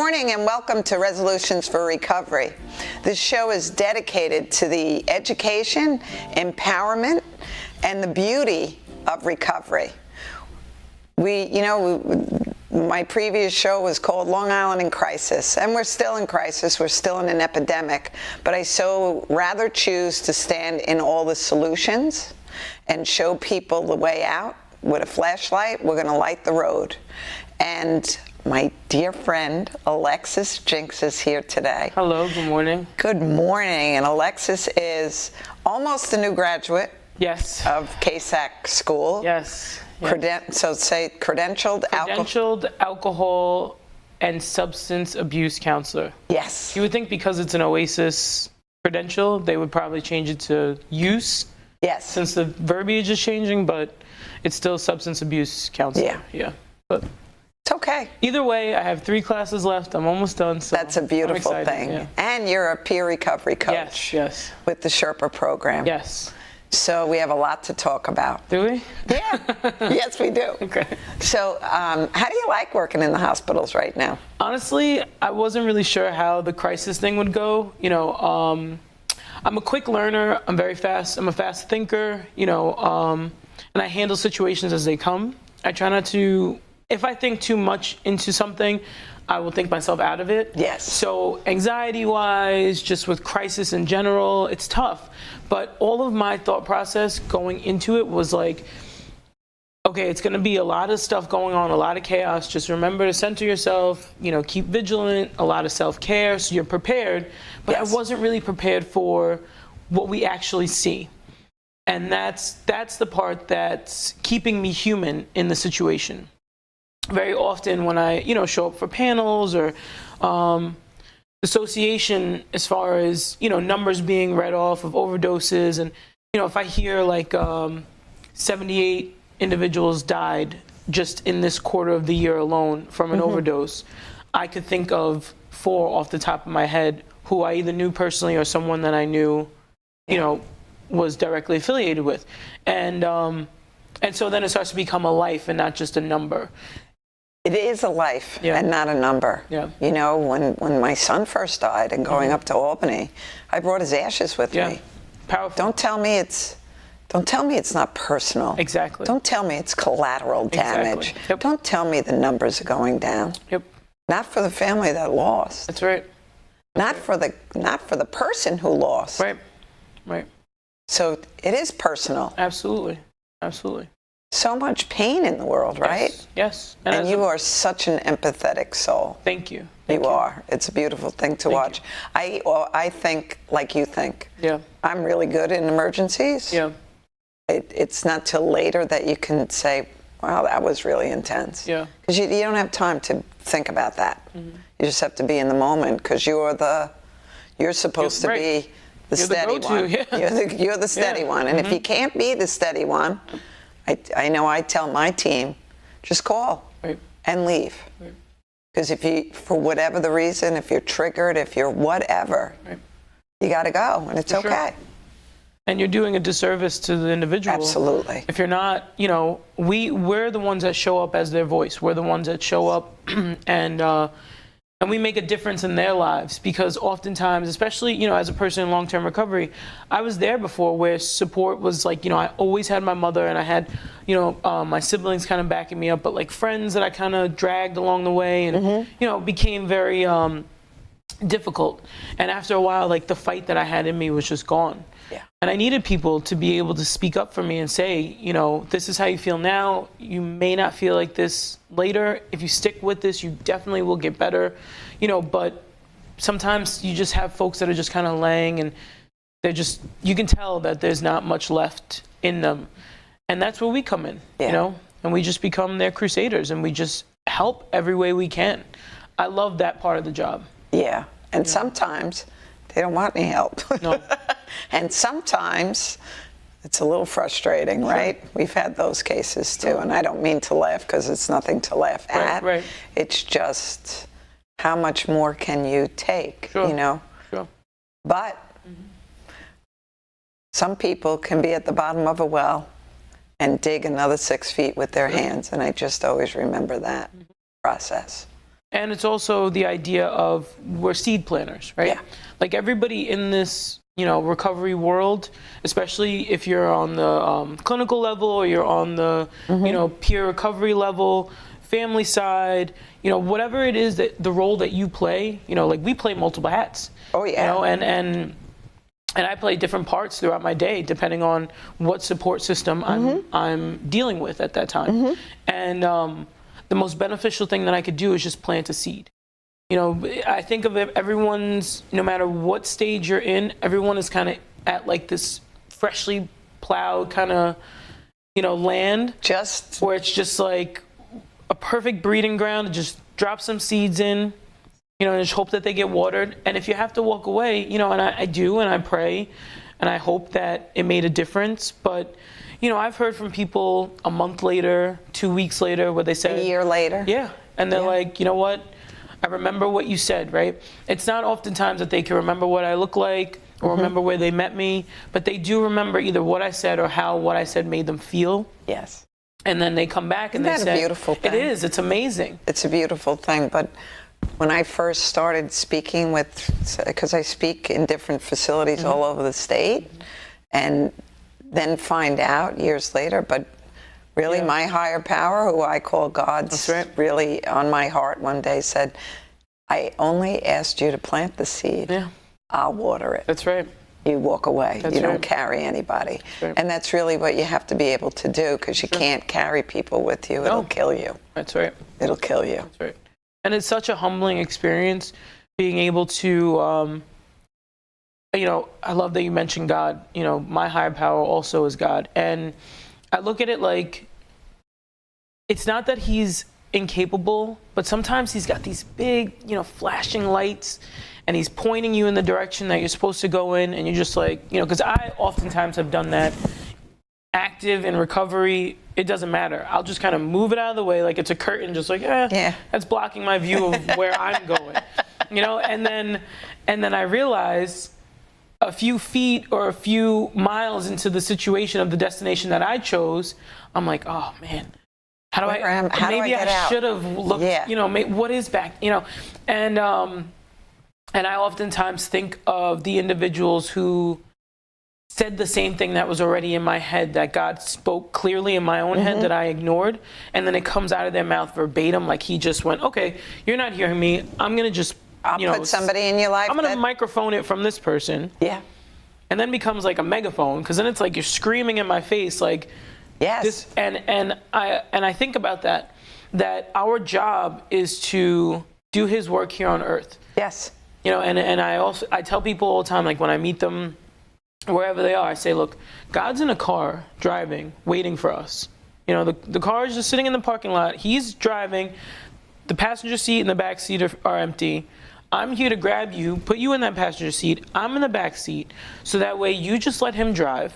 morning and welcome to Resolutions for Recovery. This show is dedicated to the education, empowerment, and the beauty of recovery. My previous show was called Long Island in Crisis, and we're still in crisis, we're still in an epidemic, but I so rather choose to stand in all the solutions and show people the way out. With a flashlight, we're going to light the road. And my dear friend, Alexis Jinks, is here today. Hello, good morning. Good morning. And Alexis is almost a new graduate. Yes. Of CASAC school. Yes. Credentialed alcohol and substance abuse counselor. Yes. You would think because it's an OASIS credential, they would probably change it to use. Yes. Since the verbiage is changing, but it's still substance abuse counselor. Yeah. But it's okay. Either way, I have 3 classes left. I'm almost done. So that's a beautiful thing. Yeah. And you're a peer recovery coach. Yes. With the Sherpa program. Yes. So we have a lot to talk about. Do we? Yeah. Yes, we do. Okay. So how do you like working in the hospitals right now? Honestly, I wasn't really sure how the crisis thing would go. I'm a quick learner. I'm very fast. I'm a fast thinker, and I handle situations as they come. I try not to, if I think too much into something, I will think myself out of it. Yes. So anxiety-wise, just with crisis in general, it's tough. But all of my thought process going into it was like, okay, it's going to be a lot of stuff going on, a lot of chaos. Just remember to center yourself, keep vigilant, a lot of self-care, so you're prepared. But yes. I wasn't really prepared for what we actually see. And that's the part that's keeping me human in the situation. Very often when I, show up for panels or association as far as, numbers being read off of overdoses. And, if I hear like 78 individuals died just in this quarter of the year alone from an overdose, I could think of 4 off the top of my head who I either knew personally or someone that I knew, was directly affiliated with. And so then it starts to become a life and not just a number. It is a life and not a number. Yeah. When my son first died and going up to Albany, I brought his ashes with me. Powerful. Don't tell me it's not personal. Exactly. Don't tell me it's collateral damage. Exactly. Yep. Don't tell me the numbers are going down. Yep. Not for the family that lost. That's right. Not for the person who lost. Right. So it is personal. Absolutely. So much pain in the world, right? Yes. And you are such an empathetic soul. Thank you. You are. It's a beautiful thing to watch. I think like you think. Yeah. I'm really good in emergencies. Yeah. It's not till later that you can say, wow, that was really intense. Yeah. Because you don't have time to think about that. You just have to be in the moment because you're supposed to be the steady one. Yeah. You're the steady one. And if you can't be the steady one, I know I tell my team, just call and leave. Because if you, for whatever the reason, if you're triggered, if you're whatever, you got to go, and it's okay. Sure. And you're doing a disservice to the individual. Absolutely. If you're not, we're the ones that show up as their voice. We're the ones that show up and we make a difference in their lives, because oftentimes, especially, as a person in long-term recovery, I was there before where support was like, I always had my mother and I had, my siblings kind of backing me up, but like friends that I kind of dragged along the way and, it became very difficult. And after a while, like the fight that I had in me was just gone. Yeah. And I needed people to be able to speak up for me and say, this is how you feel now. You may not feel like this later. If you stick with this, you definitely will get better. But sometimes you just have folks that are just kind of laying and you can tell that there's not much left in them. And that's where we come in, and we just become their crusaders and we just help every way we can. I love that part of the job. Yeah. And sometimes they don't want any help. No. And sometimes it's a little frustrating, right? We've had those cases too, and I don't mean to laugh because it's nothing to laugh at. Right. It's just how much more can you take, Sure. But some people can be at the bottom of a well and dig another 6 feet with their hands, and I just always remember that process. And it's also the idea of we're seed planters, right? Yeah. Like everybody in this, recovery world, especially if you're on the clinical level or you're on the, peer recovery level, family side, whatever it is that the role that you play, like we play multiple hats. Oh, yeah. And I play different parts throughout my day, depending on what support system I'm dealing with at that time. And the most beneficial thing that I could do is just plant a seed. I think of it, everyone's, no matter what stage you're in, everyone is kind of at like this freshly plowed kind of, land. Just where it's just like a perfect breeding ground to just drop some seeds in, and just hope that they get watered. And if you have to walk away, and I do, and I pray, and I hope that it made a difference. But, I've heard from people a month later, 2 weeks later, where they said, a year later. Yeah. And they're like, you know what? I remember what you said, right? It's not oftentimes that they can remember what I look like or remember where they met me, but they do remember either what I said or how what I said made them feel. Yes. And then they come back and Isn't they that say, a beautiful thing? It is. It's amazing. It's a beautiful thing. But when I first started speaking because I speak in different facilities all over the state, and then find out years later, but really my higher power, who I call God's really on my heart, one day said, I only asked you to plant the seed. Yeah. I'll water it. That's right. You walk away. That's you don't right. carry anybody. Right. And that's really what you have to be able to do, because you can't carry people with you. It'll kill you. That's right. It'll kill you. That's right. And it's such a humbling experience being able to, I love that you mentioned God. My higher power also is God. And I look at it like, it's not that he's incapable, but sometimes he's got these big, flashing lights, and he's pointing you in the direction that you're supposed to go in, and you're just like, because I oftentimes have done that. Active in recovery, it doesn't matter. I'll just kind of move it out of the way like it's a curtain, just like, that's blocking my view of where I'm going, and then I realize a few feet or a few miles into the situation of the destination that I chose, I'm like, oh man, how do I should have looked, what is back, and I oftentimes think of the individuals who said the same thing that was already in my head, that God spoke clearly in my own head that I ignored, and then it comes out of their mouth verbatim, like he just went, okay, you're not hearing me, I'm going to just, I'll put somebody in your life. I'm going to microphone it from this person. Yeah. And then becomes like a megaphone, because then it's like you're screaming in my face, like, yes. This, and I think about that our job is to do his work here on earth. Yes. And I tell people all the time, like when I meet them, wherever they are, I say, look, God's in a car driving, waiting for us. The car is just sitting in the parking lot. He's driving. The passenger seat and the back seat are empty. I'm here to grab you, put you in that passenger seat. I'm in the back seat. So that way you just let him drive.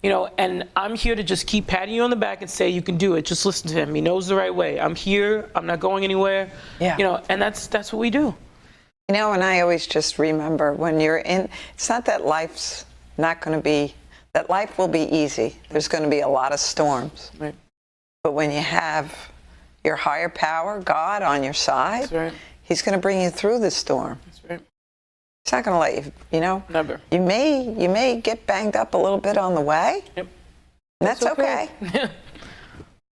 And I'm here to just keep patting you on the back and say, you can do it. Just listen to him. He knows the right way. I'm here. I'm not going anywhere. Yeah. And that's what we do. And I always just remember when you're in, it's not that life's not going to be, that life will be easy. There's going to be a lot of storms. Right. But when you have your higher power, God, on your side, That's right. he's going to bring you through the storm. That's right. He's not going to let you, Never. You may get banged up a little bit on the way. Yep. And that's okay.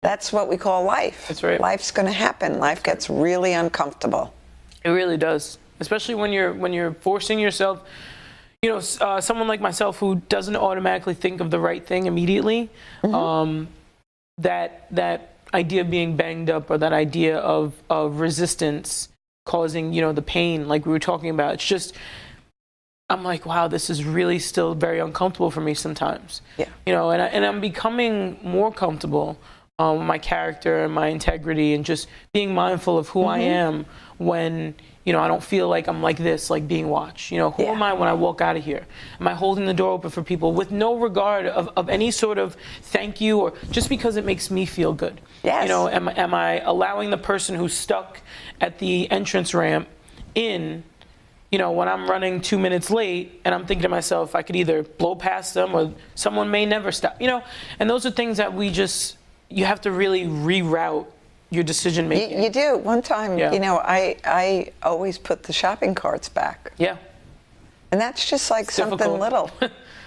That's what we call life. That's right. Life's going to happen. Life gets really uncomfortable. It really does, especially when you're forcing yourself. Someone like myself who doesn't automatically think of the right thing immediately, that idea of being banged up, or that idea of resistance causing, the pain, like we were talking about, it's just, I'm like, wow, this is really still very uncomfortable for me sometimes. Yeah. And I'm becoming more comfortable with my character and my integrity, and just being mindful of who I am when, I don't feel like I'm like this, like being watched. Who am I when I walk out of here? Am I holding the door open for people with no regard of any sort of thank you, or just because it makes me feel good? Yes. Am I allowing the person who's stuck at the entrance ramp in, when I'm running 2 minutes late, and I'm thinking to myself, I could either blow past them or someone may never stop, and those are things that you have to really reroute your decision making. You do. One time, Yeah. I always put the shopping carts back. Yeah. And that's just like something difficult. little.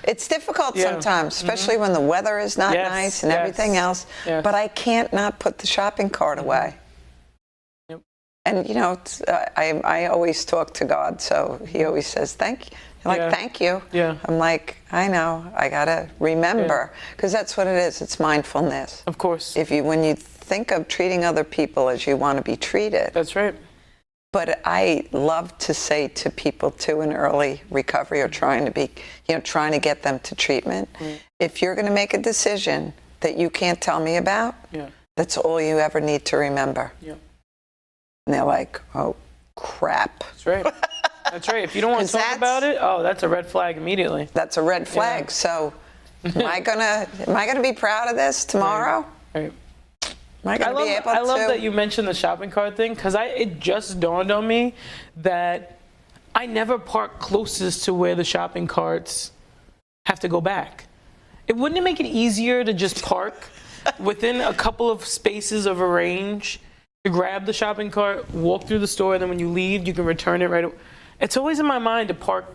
It's difficult Yeah. sometimes, especially when the weather is not Yes, nice and yes, everything else. yes. But I can't not put the shopping cart away. Yep. And, I always talk to God, so he always says, thank you. Like, Yeah. thank you. Yeah. I'm like, I know, I got to remember. Because that's what it is. It's mindfulness. Of course. When you think of treating other people as you want to be treated. That's right. But I love to say to people too in early recovery or trying to get them to treatment, if you're going to make a decision that you can't tell me about, Yeah. that's all you ever need to remember. Yeah. And they're like, oh, crap. That's right. That's right. If you don't want 'Cause to talk about it, that's a red flag immediately. That's a red flag. Yeah. So am I gonna be proud of this tomorrow? Right. Am I gonna be able to? I love that you mentioned the shopping cart thing, because it just dawned on me that I never park closest to where the shopping carts have to go back. Wouldn't it make it easier to just park within a couple of spaces of a range, to grab the shopping cart, walk through the store, and then when you leave, you can return it right away? It's always in my mind to park,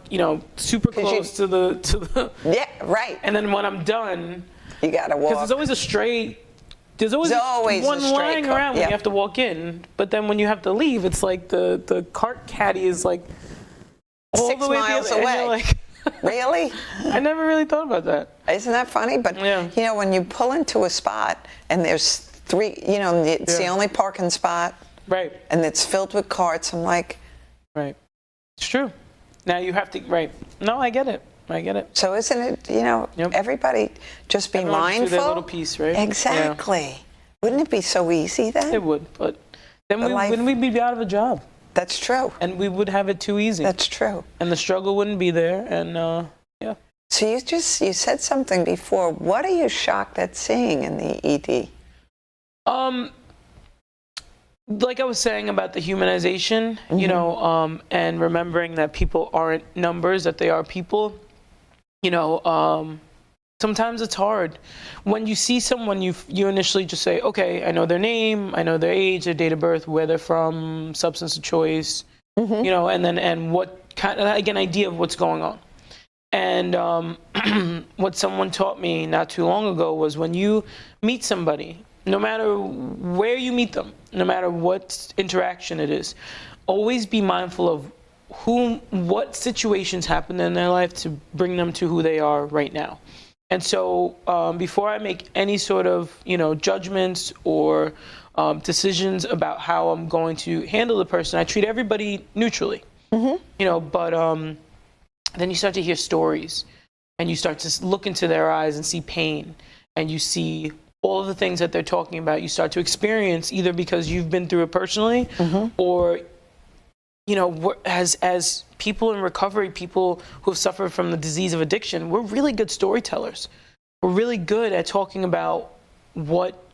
super close to the. Yeah, right. And then when I'm done, You gotta walk. because there's always a straight. There's always one a straight lying cart, around when you have to walk in, but then when you have to leave, it's like the cart caddy is like all 6 the way miles the other, and you're away. like, Really? I never really thought about that. Isn't that funny? But Yeah. when you pull into a spot and there's 3, it's the Yeah. only parking spot Right, and it's filled with carts, I'm like, right. It's true. Now you have to, right. No, I get it. I get it. so isn't it, Yep. everybody just be Everyone just do mindful? their little piece, right? Yeah. Exactly. Wouldn't it be so easy then? It would, but then life- wouldn't we be out of a job? That's true. And we would have it too easy. That's true. And the struggle wouldn't be there, and yeah. So you said something before. What are you shocked at seeing in the ED? Like I was saying about the humanization, and remembering that people aren't numbers, that they are people. Sometimes it's hard. When you see someone, you initially just say, okay, I know their name, I know their age, their date of birth, where they're from, substance of choice, and what kind of, like, an idea of what's going on. And what someone taught me not too long ago was, when you meet somebody, no matter where you meet them, no matter what interaction it is, always be mindful of what situations happened in their life to bring them to who they are right now. And so before I make any sort of, judgments or decisions about how I'm going to handle the person, I treat everybody neutrally. But then you start to hear stories, and you start to look into their eyes and see pain, and you see all of the things that they're talking about. You start to experience, either because you've been through it personally, or as people in recovery, people who have suffered from the disease of addiction, we're really good storytellers. We're really good at talking about what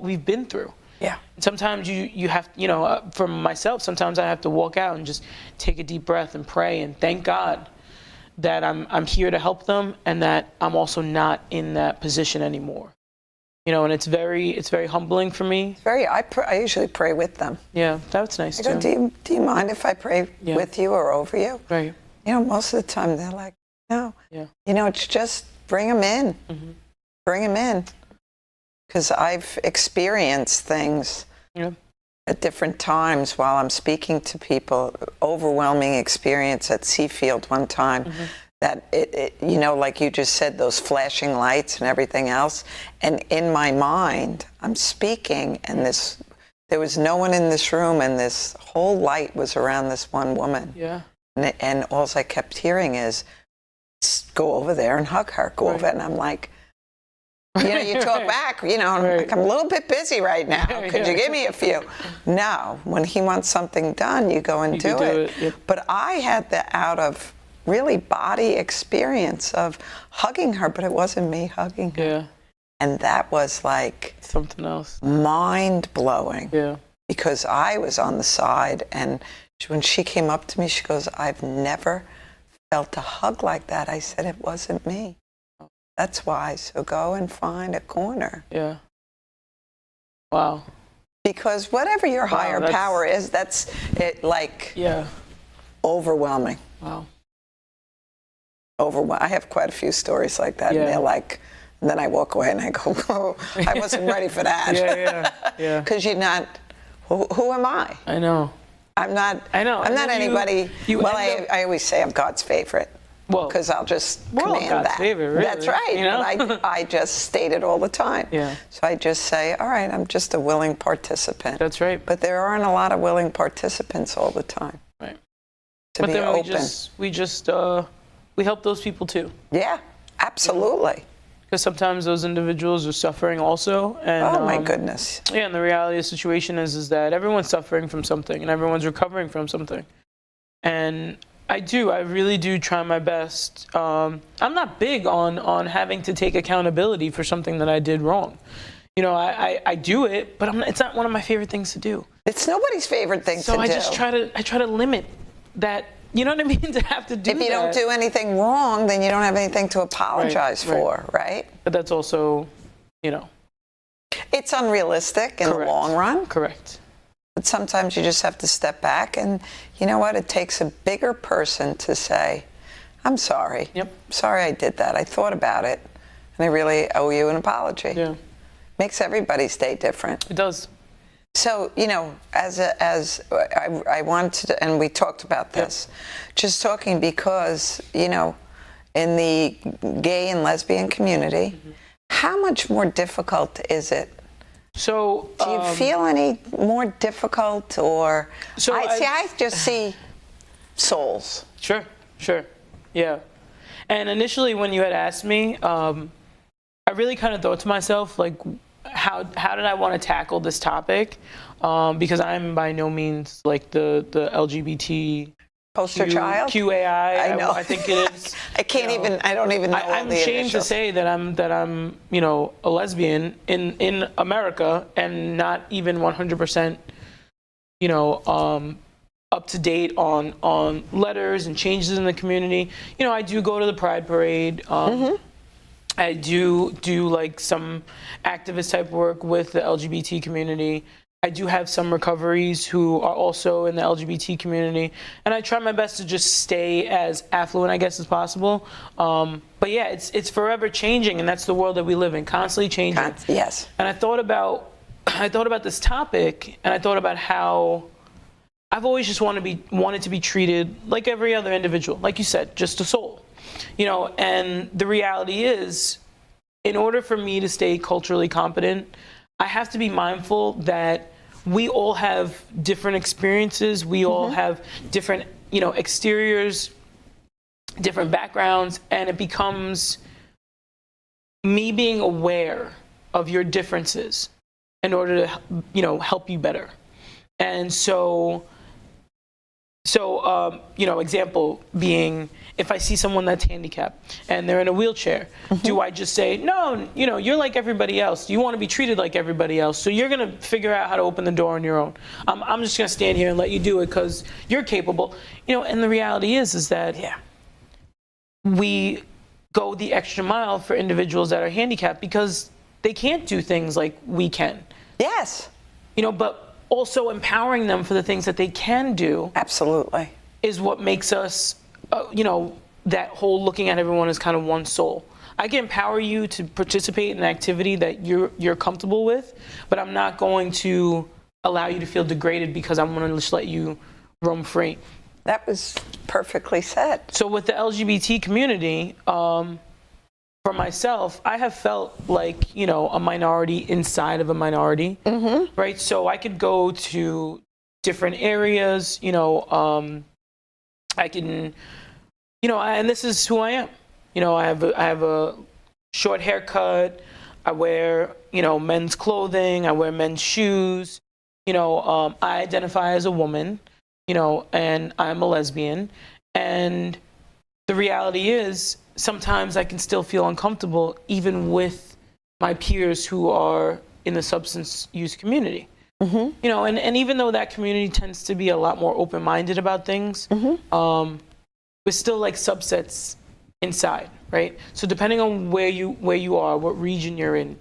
we've been through. Yeah. Sometimes you have, for myself, sometimes I have to walk out and just take a deep breath and pray and thank God that I'm here to help them, and that I'm also not in that position anymore. And it's very humbling for me. I usually pray with them. Yeah, that's nice I go, too. do you mind if I pray with you or over you? Right. Most of the time they're like, no. Yeah. It's just bring them in. Bring them in. Because I've experienced things at different times while I'm speaking to people. Overwhelming experience at Seafield one time. That it like you just said, those flashing lights and everything else. And in my mind, I'm speaking, and there was no one in this room, and this whole light was around this one woman. Yeah. And all I kept hearing is, go over there and hug her. Go over, and I'm like, you talk back, I'm like, I'm a little bit busy right now. Could you give me a few? No, when he wants something done, you go and do it. Yep. But I had the out of really body experience of hugging her, but it wasn't me hugging her. Yeah. And that was like Something else. mind blowing. Yeah. Because I was on the side, and when she came up to me, she goes, I've never felt a hug like that. I said, it wasn't me. That's why. So go and find a corner. Yeah. Wow. Because whatever your higher that's- power is, that's it, like Yeah. overwhelming. Wow. I have quite a few stories like that, Yeah. and they're like, and then I walk away and I go, oh, I wasn't ready for that. Yeah. Because you're not, who am I? I know. I'm not. I know. I'm And not then anybody. you well, end up- I always say I'm God's favorite. Well, because I'll just we're all command God's that. favorite, really, That's right. you know? But I just state it all the time. Yeah. So I just say, all right, I'm just a willing participant. That's right. But there aren't a lot of willing participants all the time. Right. To But be then open. we help those people too. Yeah, absolutely. Because sometimes those individuals are suffering also. And, Oh my goodness. Yeah, and the reality of the situation is that everyone's suffering from something and everyone's recovering from something. And I really do try my best. I'm not big on having to take accountability for something that I did wrong. You know, I do it, but it's not one of my favorite things to do. It's nobody's favorite thing So to do. I just try to limit that. You know what I mean? To have to do that. If you don't do anything wrong, then you don't have anything to apologize for, right? But that's also, you know. It's unrealistic in the long run. Correct. But sometimes you just have to step back, and you know what? It takes a bigger person to say, I'm sorry. Yep. Sorry I did that. I thought about it, and I really owe you an apology. Yeah. Makes everybody's day different. It does. So, you know, as I wanted to, and we talked about this, just talking because, you know, in the gay and lesbian community, how much more difficult is it? So Do you feel any more difficult, or So I just see souls. Sure, yeah. And initially, when you had asked me, I really kind of thought to myself, like, how did I want to tackle this topic? Because I'm by no means like the LGBT Poster child? QAI. I know. I think it is. I can't even. I don't even know. all I'm the ashamed to initials. say that I'm you know, a lesbian in America and not even 100% you know up to date on letters and changes in the community. You know, I do go to the Pride Parade. I do like some activist type work with the LGBT community. I do have some recoveries who are also in the LGBT community, and I try my best to just stay as affluent, I guess, as possible. But yeah, it's forever changing, and that's the world that we live in, constantly changing. Yes. And I thought about this topic, and I thought about how I've always just wanted to be treated like every other individual, like you said, just a soul, you know. And the reality is, in order for me to stay culturally competent, I have to be mindful that we all have different experiences. We all have different, you know, exteriors, different backgrounds, and it becomes me being aware of your differences in order to, you know, help you better. And so, you know, example being, if I see someone that's handicapped and they're in a wheelchair, do I just say, no, you know, you're like everybody else. You want to be treated like everybody else. So you're going to figure out how to open the door on your own. I'm just going to stand here and let you do it because you're capable. You know, and the reality is that we go the extra mile for individuals that are handicapped because they can't do things like we can. Yes. You know, but also empowering them for the things that they can do. Absolutely. Is what makes us, you know, that whole looking at everyone as kind of one soul. I can empower you to participate in an activity that you're comfortable with, but I'm not going to allow you to feel degraded because I'm going to just let you roam free. That was perfectly said. So with the LGBT community, for myself, I have felt like, you know, a minority inside of a minority, right? So I could go to different areas, you know, I can, you know, and this is who I am. You know, I have a short haircut. I wear, you know, men's clothing. I wear men's shoes. You know, I identify as a woman, you know, and I'm a lesbian. And the reality is, sometimes I can still feel uncomfortable even with my peers who are in the substance use community. You know, and even though that community tends to be a lot more open-minded about things, we're still like subsets inside, right? So depending on where you are, what region you're in,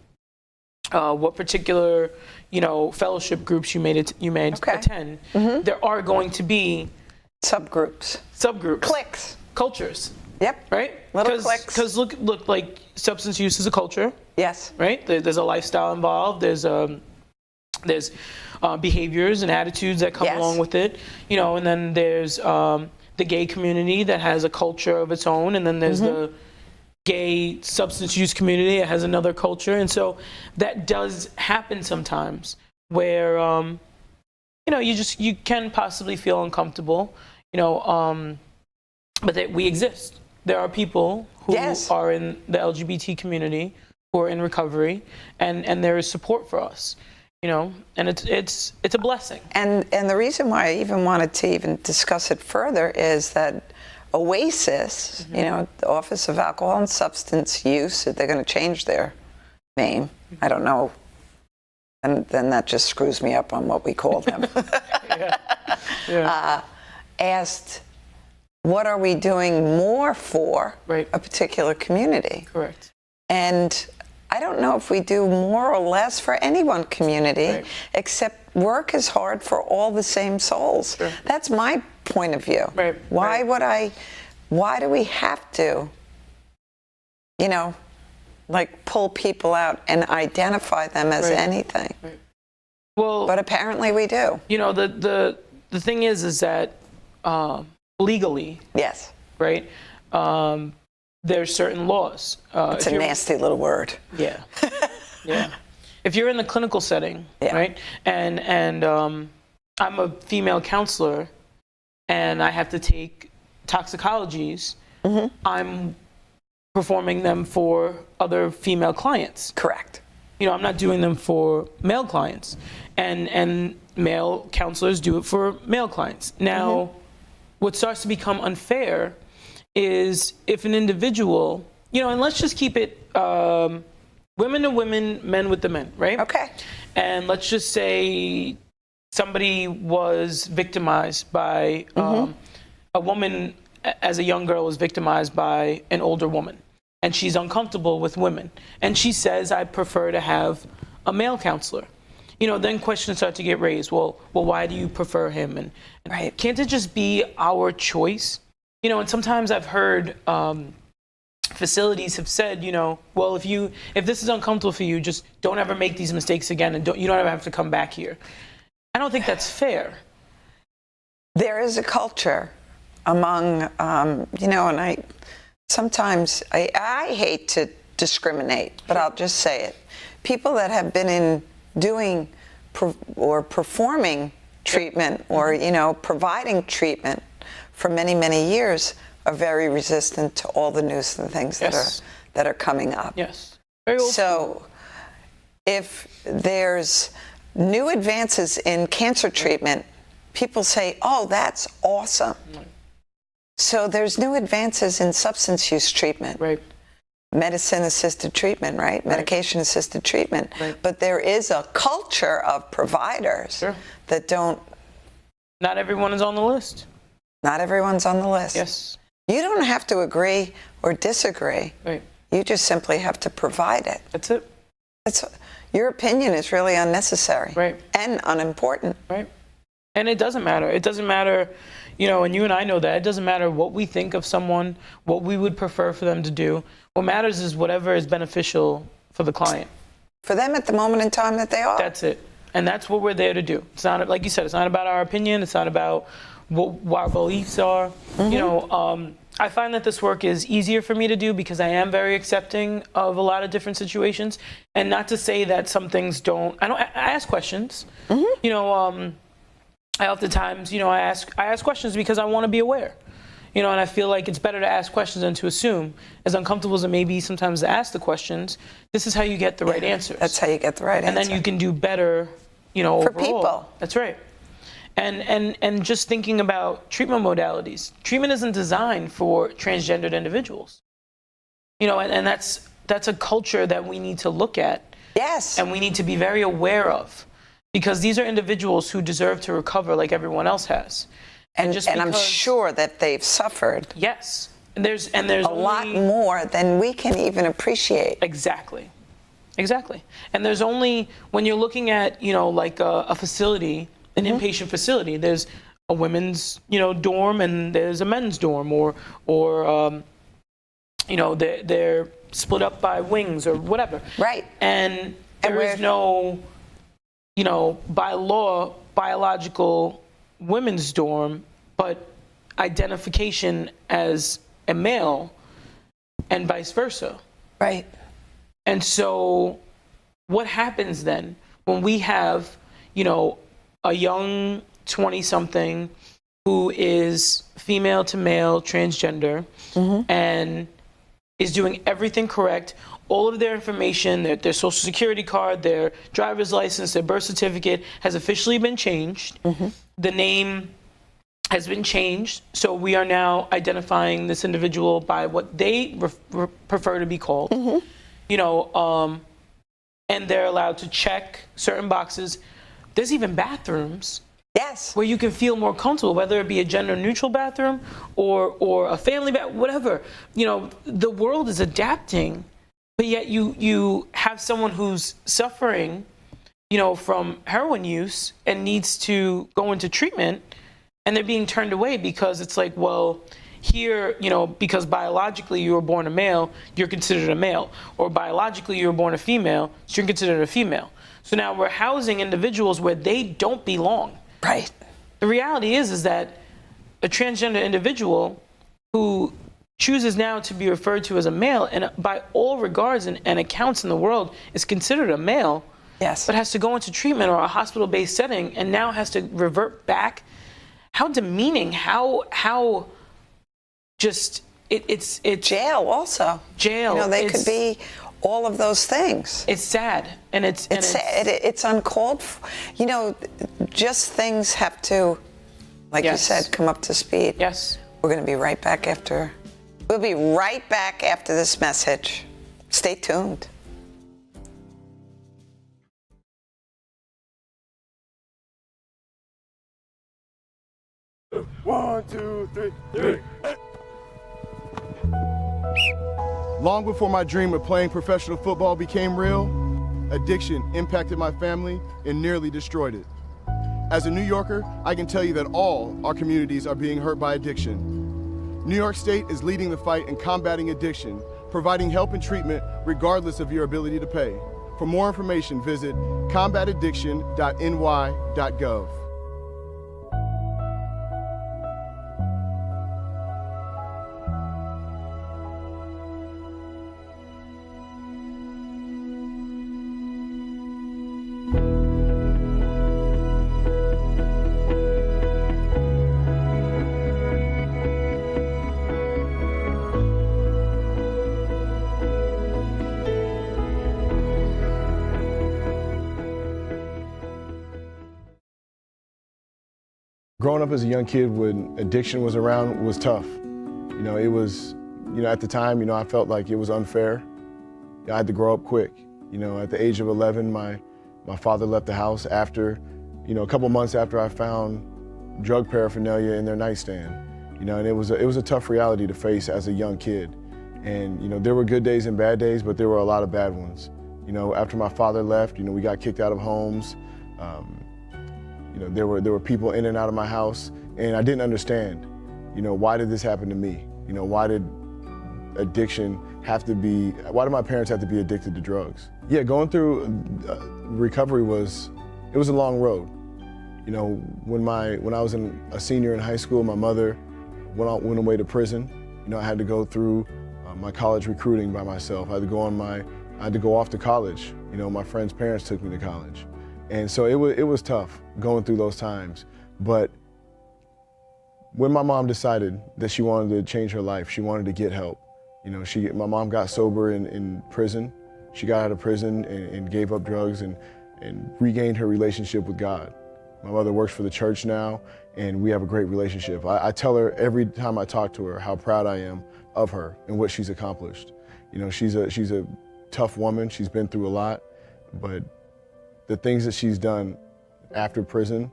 what particular, fellowship groups you may Okay. attend, there are going to be Subgroups. Cliques. cultures, Yep. right? Little cliques. Because look, like substance use is a culture, Yes. right? There's a lifestyle involved. There's behaviors and attitudes that come Yes. along with it, and then there's the gay community that has a culture of its own, and then there's the gay substance use community that has another culture, and so that does happen sometimes where you can possibly feel uncomfortable, but that we exist. There are people who Yes. are in the LGBT community who are in recovery, and there is support for us, and it's a blessing. And the reason why I even wanted to even discuss it further is that OASIS, the Office of Alcohol and Substance Use, they're going to change their name. I don't know. And then that just screws me up on what we call them. Yeah. Asked, what are we doing more for Right. a particular community? Correct. And I don't know if we do more or less for any one community, Right. except work is hard for all the same souls. Sure. That's my point of view. Right, Why right. why do we have to, pull people out and identify them as Right. anything? Right. Well, But apparently we do. the thing is that legally, Yes. right? There's certain laws. It's a nasty little word. Yeah. Yeah. If you're in the clinical setting, Yeah. right? And I'm a female counselor and I have to take toxicologies, I'm performing them for other female clients. Correct. I'm not doing them for male clients. And male counselors do it for male clients. Now, what starts to become unfair is if an individual, and let's just keep it women to women, men with the men, right? Okay. And let's just say somebody was victimized by a woman, as a young girl was victimized by an older woman, and she's uncomfortable with women. And she says, I prefer to have a male counselor. Then questions start to get raised. Well, why do you prefer him? And Right. can't it just be our choice? And sometimes I've heard facilities have said, well, if this is uncomfortable for you, just don't ever make these mistakes again, and you don't ever have to come back here. I don't think that's fair. There is a culture among, and I sometimes I hate to discriminate, but I'll just say it. People that have been in doing or performing treatment or, providing treatment for many, many years are very resistant to all the news and things Yes. that are coming up. Yes. Very old. So if there's new advances in cancer treatment, people say, oh, that's awesome. So there's new advances in substance use treatment. Right. Medicine-assisted treatment, right? Medication-assisted treatment. Right. But there is a culture of providers Sure. that don't, Not everyone is on the list. not everyone's on the list. Yes. You don't have to agree or disagree. Right. You just simply have to provide it. That's it. Your opinion is really unnecessary. Right. And unimportant. Right. And it doesn't matter. It doesn't matter, and you and I know that. It doesn't matter what we think of someone, what we would prefer for them to do. What matters is whatever is beneficial for the client. For them at the moment in time that they are. That's it. And that's what we're there to do. It's not, like you said, it's not about our opinion. It's not about what our beliefs are. I find that this work is easier for me to do because I am very accepting of a lot of different situations. And not to say that some things I ask questions. I oftentimes, I ask questions because I want to be aware. And I feel like it's better to ask questions than to assume. As uncomfortable as it may be sometimes to ask the questions, this is how you get the right answers. That's how you get the right answer. And then you can do better, overall. For people. That's right. And just thinking about treatment modalities. Treatment isn't designed for transgendered individuals. And that's a culture that we need to look at. Yes. And we need to be very aware of. Because these are individuals who deserve to recover like everyone else has. And I'm sure that they've suffered. Yes. And there's a lot more than we can even appreciate. Exactly. Exactly. And there's only, when you're looking at, like a facility, an inpatient facility, there's a women's, dorm and there's a men's dorm, or they're split up by wings or whatever. Right. And there is no, by law, biological women's dorm, but identification as a male and vice versa. Right. And so what happens then when we have, a young 20-something who is female to male, transgender, and is doing everything correct, all of their information, their social security card, their driver's license, their birth certificate has officially been changed. The name has been changed, so we are now identifying this individual by what they prefer to be called. And they're allowed to check certain boxes. There's even bathrooms. Yes. Where you can feel more comfortable, whether it be a gender-neutral bathroom or a family bathroom, whatever. The world is adapting, but yet you have someone who's suffering, from heroin use and needs to go into treatment, and they're being turned away because it's like, well, here, because biologically you were born a male, you're considered a male, or biologically you were born a female, so you're considered a female. So now we're housing individuals where they don't belong. Right. The reality is that a transgender individual who chooses now to be referred to as a male, and by all regards and accounts in the world is considered a male, yes, but has to go into treatment or a hospital-based setting and now has to revert back. How demeaning, how just, it's jail also. Jail. They could be all of those things. It's sad, and it's sad. It's uncalled for. Just things have to, like you said, come up to speed. Yes. We're going to be right back after. We'll be right back after this message. Stay tuned. One, two, three. Long before my dream of playing professional football became real, addiction impacted my family and nearly destroyed it. As a New Yorker, I can tell you that all our communities are being hurt by addiction. New York State is leading the fight in combating addiction, providing help and treatment regardless of your ability to pay. For more information, visit combataddiction.ny.gov. Growing up as a young kid when addiction was around was tough. It was, at the time, I felt like it was unfair. I had to grow up quick. At the age of 11, my father left the house after, a couple months after I found drug paraphernalia in their nightstand. And it was a tough reality to face as a young kid. And, there were good days and bad days, but there were a lot of bad ones. After my father left, we got kicked out of homes. There were people in and out of my house, and I didn't understand, why did this happen to me? Why did my parents have to be addicted to drugs? Yeah, going through recovery was a long road. When I was a senior in high school, my mother went away to prison. I had to go through my college recruiting by myself. I had to go off to college. My friends' parents took me to college. And so it was tough going through those times. But when my mom decided that she wanted to change her life, she wanted to get help. My mom got sober in prison. She got out of prison and gave up drugs and regained her relationship with God. My mother works for the church now, and we have a great relationship. I tell her every time I talk to her how proud I am of her and what she's accomplished. She's a tough woman. She's been through a lot, but the things that she's done after prison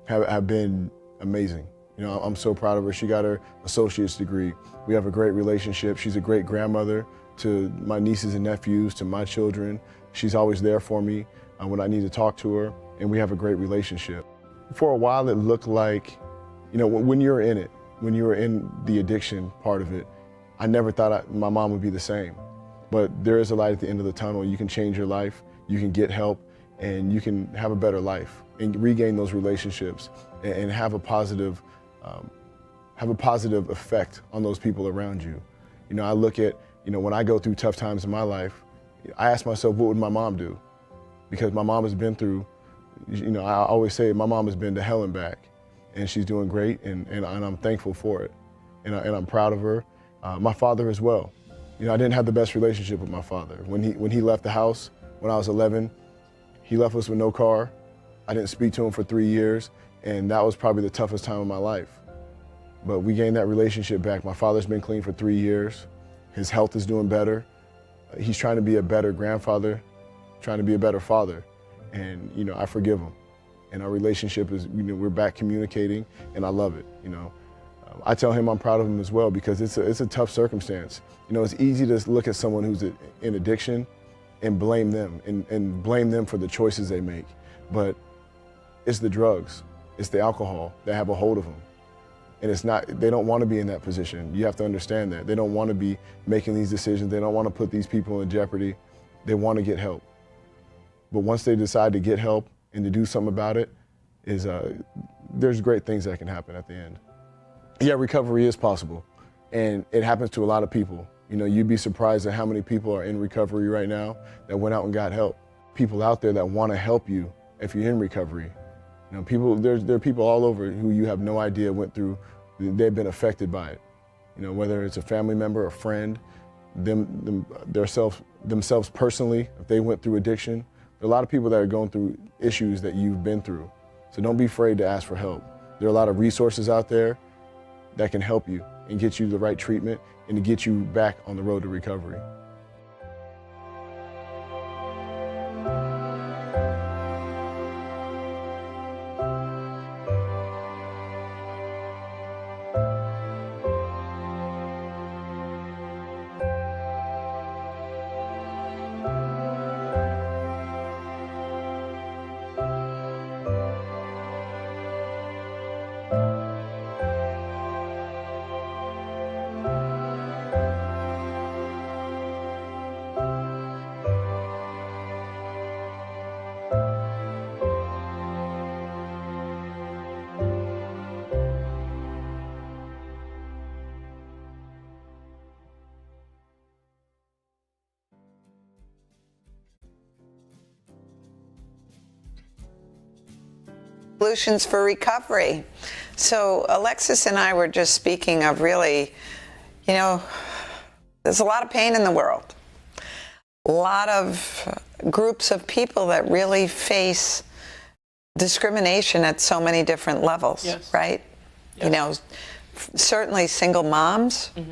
have been amazing. I'm so proud of her. She got her associate's degree. We have a great relationship. She's a great grandmother, to my nieces and nephews, to my children. She's always there for me when I need to talk to her, and we have a great relationship. For a while, it looked like, you know, when you're in it, when you were in the addiction part of it, I never thought my mom would be the same. But there is a light at the end of the tunnel. You can change your life, you can get help, and you can have a better life and regain those relationships and have a positive effect on those people around you. You know, I look at, you know, when I go through tough times in my life, I ask myself, what would my mom do? Because my mom has been through, you know, I always say my mom has been to hell and back, and she's doing great, and I'm thankful for it, and I'm proud of her. My father as well. You know, I didn't have the best relationship with my father. When he left the house when I was 11, he left us with no car. I didn't speak to him for 3 years, and that was probably the toughest time of my life. But we gained that relationship back. My father's been clean for 3 years. His health is doing better. He's trying to be a better grandfather, trying to be a better father. And, you know, I forgive him. And our relationship is, you know, we're back communicating, and I love it, you know. I tell him I'm proud of him as well, because it's a tough circumstance. You know, it's easy to look at someone who's in addiction and blame them, and blame them for the choices they make. But it's the drugs, it's the alcohol that have a hold of them. And it's not, they don't want to be in that position. You have to understand that. They don't want to be making these decisions. They don't want to put these people in jeopardy. They want to get help. But once they decide to get help and to do something about it, there's great things that can happen at the end. Yeah, recovery is possible, and it happens to a lot of people. You know, you'd be surprised at how many people are in recovery right now that went out and got help. People out there that want to help you if you're in recovery. You know, there are people all over who you have no idea went through, they've been affected by it. You know, whether it's a family member, a friend, themselves personally, if they went through addiction. There are a lot of people that are going through issues that you've been through. So don't be afraid to ask for help. There are a lot of resources out there that can help you and get you the right treatment and to get you back on the road to recovery. Solutions for recovery. So Alexis and I were just speaking of really, you know, there's a lot of pain in the world. A lot of groups of people that really face discrimination at so many different levels, Yes. right? Yes. You know, certainly single moms. Mm-hmm.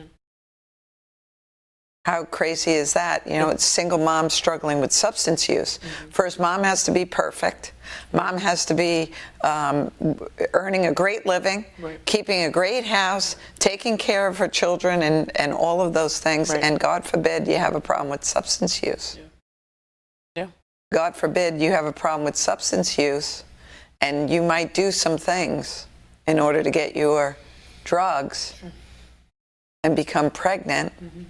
How crazy is that? You know, it's single moms struggling with substance use. Mm-hmm. First, mom has to be perfect. Mom has to be earning a great living, Right. keeping a great house, taking care of her children, and all of those things. Right. And God forbid you have a problem with substance use. Yeah. God forbid you have a problem with substance use, and you might do some things in order to get your drugs and become pregnant. Mm-hmm.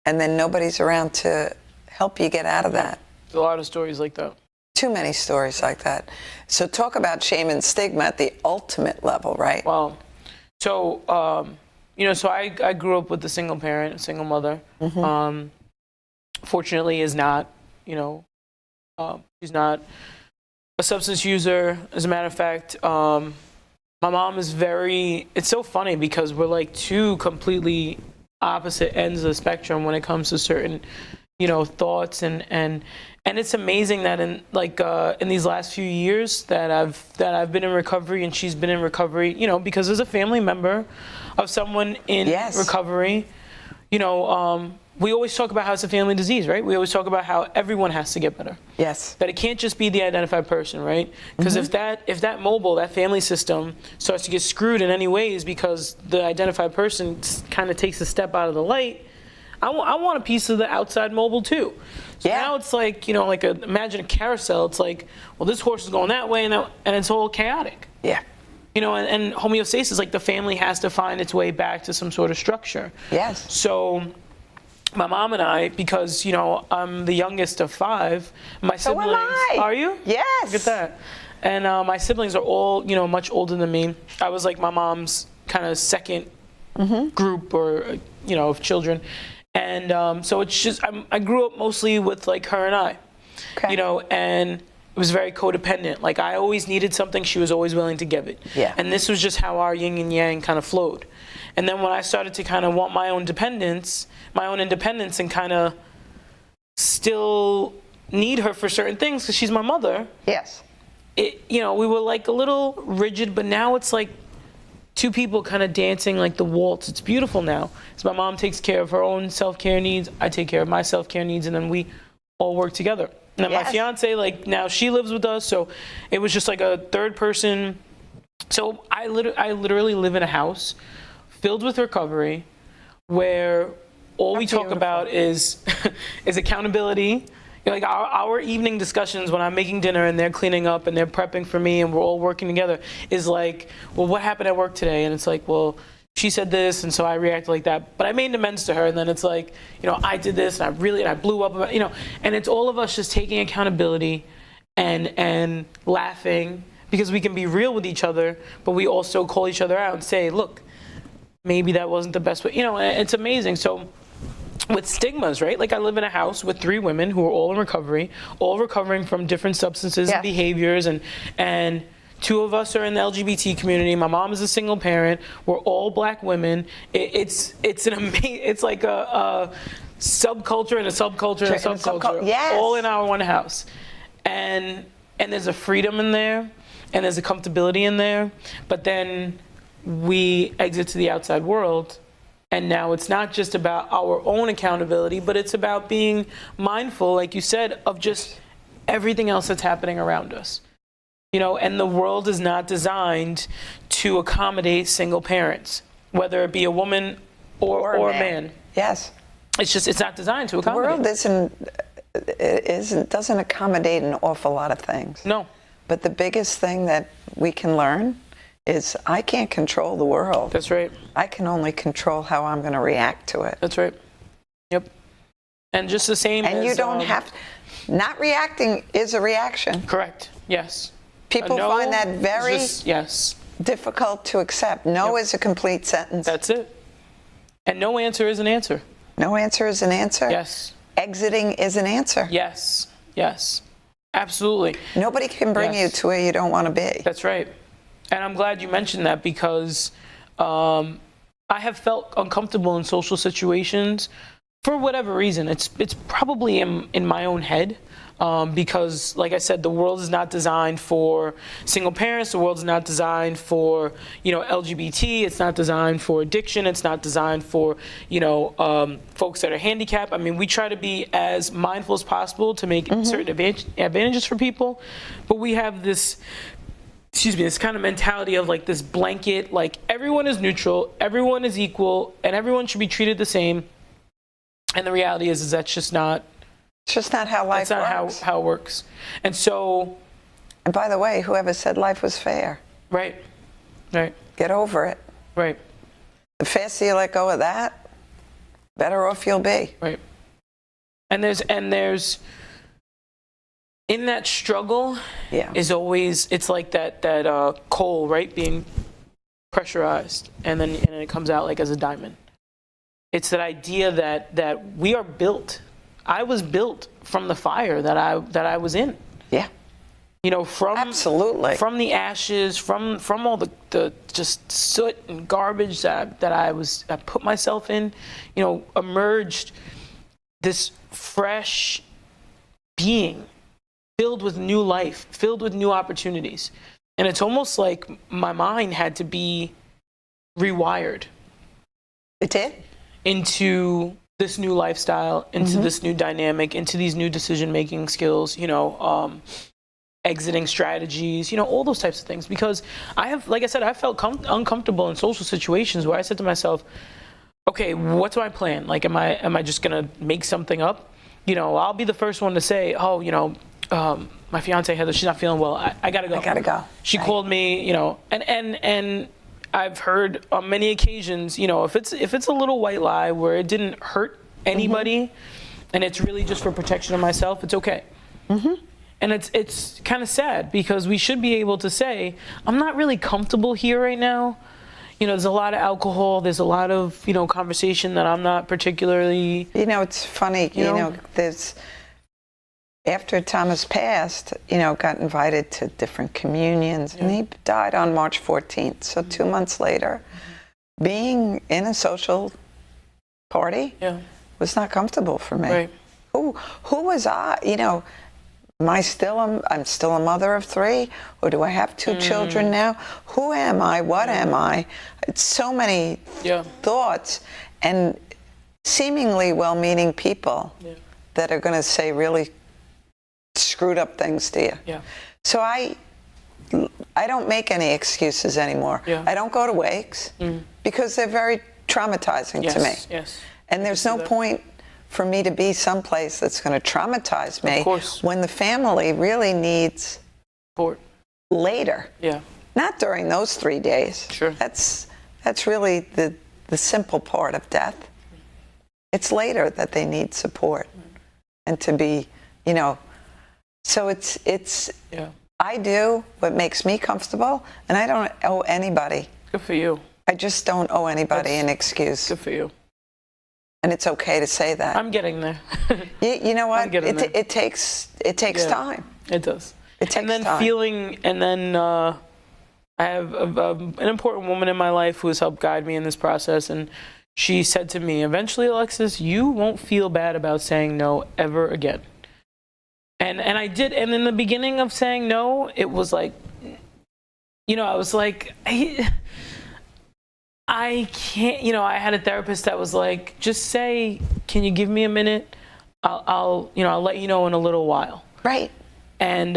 And then nobody's around to help you get out of that. There's a lot of stories like that. Too many stories like that. So talk about shame and stigma at the ultimate level, right? Wow. So, you know, so I grew up with a single parent, a single mother. Mm-hmm. Fortunately is not, you know, she's not a substance user. As a matter of fact, my mom is it's so funny because we're like two completely opposite ends of the spectrum when it comes to certain, you know, thoughts and it's amazing that in these last few years that I've been in recovery and she's been in recovery, you know, because as a family member of someone in Yes. recovery, you know, we always talk about how it's a family disease, right? We always talk about how everyone has to get better. Yes. That it can't just be the identified person, right? Because if that mobile, that family system starts to get screwed in any ways because the identified person kind of takes a step out of the light, I want a piece of the outside mobile too. So Yeah. now it's like, imagine a carousel. It's like, well, this horse is going that way, and it's all chaotic. Yeah. And homeostasis, like the family has to find its way back to some sort of structure. Yes. So my mom and I, because, I'm the youngest of 5, my So am siblings. I. Are you? Yes. Look at that. And my siblings are all, much older than me. I was like my mom's kind of second group or, of children. And so it's just, I grew up mostly with like her and I, Okay. and it was very codependent. Like I always needed something, she was always willing to give it. Yeah. And this was just how our yin and yang kind of flowed. And then when I started to kind of want my own independence and kind of still need her for certain things because she's my mother, Yes. we were like a little rigid, but now it's like two people kind of dancing like the waltz. It's beautiful now. So my mom takes care of her own self-care needs, I take care of my self-care needs, and then we all work together. And then my Yes. fiance, like now she lives with us, so it was just like a third person. So I literally live in a house filled with recovery where all we talk beautiful. about is accountability. Like our evening discussions when I'm making dinner and they're cleaning up and they're prepping for me and we're all working together is like, well, what happened at work today? And it's like, well, she said this, and so I reacted like that. But I made amends to her, and then it's like, I did this, and I blew up about, and it's all of us just taking accountability and laughing because we can be real with each other, but we also call each other out and say, look, maybe that wasn't the best way. And it's amazing. So with stigmas, right? Like I live in a house with 3 women who are all in recovery, all recovering from different substances Yes. and behaviors, and 2 of us are in the LGBT community. My mom is a single parent. We're all Black women. It's an amazing. It's like a subculture and a subculture and a subculture, yes. all in our one house, and there's a freedom in there, and there's a comfortability in there. But then we exit to the outside world. And now it's not just about our own accountability, but it's about being mindful, like you said, of just everything else that's happening around us. And the world is not designed to accommodate single parents, whether it be a woman or a man. Yes. It's not designed to The accommodate. world doesn't accommodate an awful lot of things. No. But the biggest thing that we can learn is I can't control the world. That's right. I can only control how I'm going to react to it. That's right. Yep. And just the same And as, you don't have, not reacting is a reaction. Correct. Yes. People A no find that is very yes. difficult to accept. No is a complete sentence. That's it. And no answer is an answer. No answer is an answer. Yes. Exiting is an answer. Yes. Yes. Absolutely. Nobody can bring Yes. you to where you don't want to be. That's right. And I'm glad you mentioned that because I have felt uncomfortable in social situations for whatever reason. It's probably in my own head because, like I said, the world is not designed for single parents. The world is not designed for, LGBT. It's not designed for addiction. It's not designed for, folks that are handicapped. I mean, we try to be as mindful as possible to make certain advantages for people. But we have this kind of mentality of like this blanket, like everyone is neutral, everyone is equal, and everyone should be treated the same. And the reality is that's just not. It's just not how life That's not works. how it works. And so. And by the way, whoever said life was fair, Right. Right. get over it. Right. The faster you let go of that, better off you'll be. Right. And there's in that struggle Yeah. is always, it's like that coal, right, being pressurized and then it comes out like as a diamond. It's that idea that we are built. I was built from the fire that I was in. Yeah. From Absolutely. from the ashes, from all the just soot and garbage that I put myself in, emerged this fresh being filled with new life, filled with new opportunities. And it's almost like my mind had to be rewired It did? into this new lifestyle, into this new dynamic, into these new decision-making skills, exiting strategies, all those types of things. Because I felt uncomfortable in social situations where I said to myself, okay, what's my plan? Like, am I just gonna make something up? You know, I'll be the first one to say, oh, you know, my fiance Heather, she's not feeling well. I gotta go. I gotta go. She Right. called me, you know, and I've heard on many occasions, you know, if it's a little white lie where it didn't hurt anybody, and it's really just for protection of myself, it's okay. And it's kind of sad because we should be able to say, I'm not really comfortable here right now. You know, there's a lot of alcohol. There's a lot of, you know, conversation that I'm not particularly. You know, it's funny, you know, there's, after Thomas passed, you know, got invited to different communions, and he died on March 14th. So 2 months later, being in a social party was not comfortable for me. Right. Who was I? You know, I'm still a mother of 3, or do I have 2 children now? Who am I? What am I? It's so many thoughts, and seemingly well-meaning people that are going to say really screwed up things to you. Yeah. So I don't make any excuses anymore. I don't go to wakes because they're very traumatizing to me. Yes. And there's no point for me to be someplace that's going to traumatize me when the family really needs support later. Yeah. Not during those 3 days. Sure. That's really the simple part of death. It's later that they need support and to be, you know, so it's I do what makes me comfortable, and I don't owe anybody. Good for you. I just don't owe anybody an excuse. Good for you. And it's okay to say that. I'm getting there. You know what? I'm getting there. It takes time. It does. It takes and then time. I have an important woman in my life who has helped guide me in this process, and she said to me, eventually, Alexis, you won't feel bad about saying no ever again. And I did, and in the beginning of saying no, it was like, you know, I was like, I can't, you know, I had a therapist that was like, just say, can you give me a minute? I'll let you know in a little while. Right. And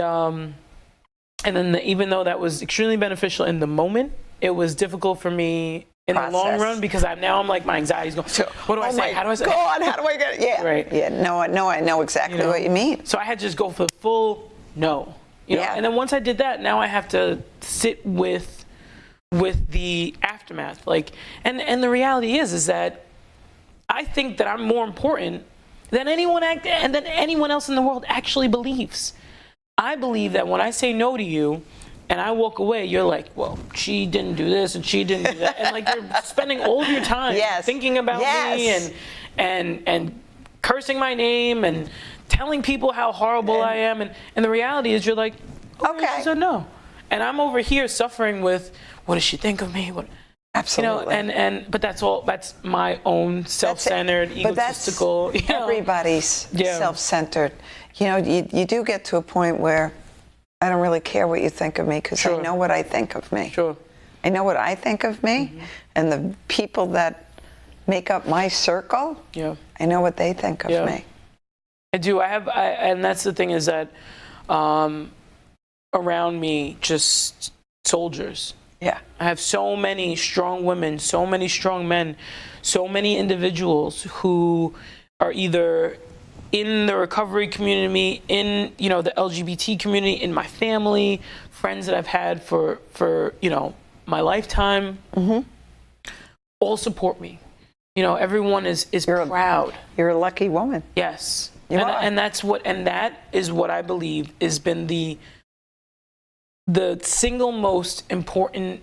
then even though that was extremely beneficial in the moment, it was difficult for me in the long run because I'm like, my anxiety's going, what do I say? How do I say? God, how do I get it? Yeah. Right. Yeah. No, I know exactly what you mean. So I had to just go for the full no. You know? And then once I did that, now I have to sit with the aftermath. Like, and the reality is that I think that I'm more important than anyone else in the world actually believes. I believe that when I say no to you and I walk away, you're like, well, she didn't do this and she didn't do that. And like you're spending all of your time thinking about me and cursing my name and telling people how horrible I am. And the reality is you're like, okay, she said no. And I'm over here suffering with, what does she think of me? Absolutely. You know, but that's my own self-centered, egotistical. But that's everybody's self-centered. You know, you do get to a point where I don't really care what you think of me because I know what I think of me. Sure. I know what I think of me, and the people that make up my circle, I know what they think of me. I do. And that's the thing is that around me, just soldiers. Yeah. I have so many strong women, so many strong men, so many individuals who are either in the recovery community, in, you know, the LGBT community, in my family, friends that I've had for you know, my lifetime, all support me. You know, everyone is proud. You're a lucky woman. Yes. You are. And that is what I believe has been the single most important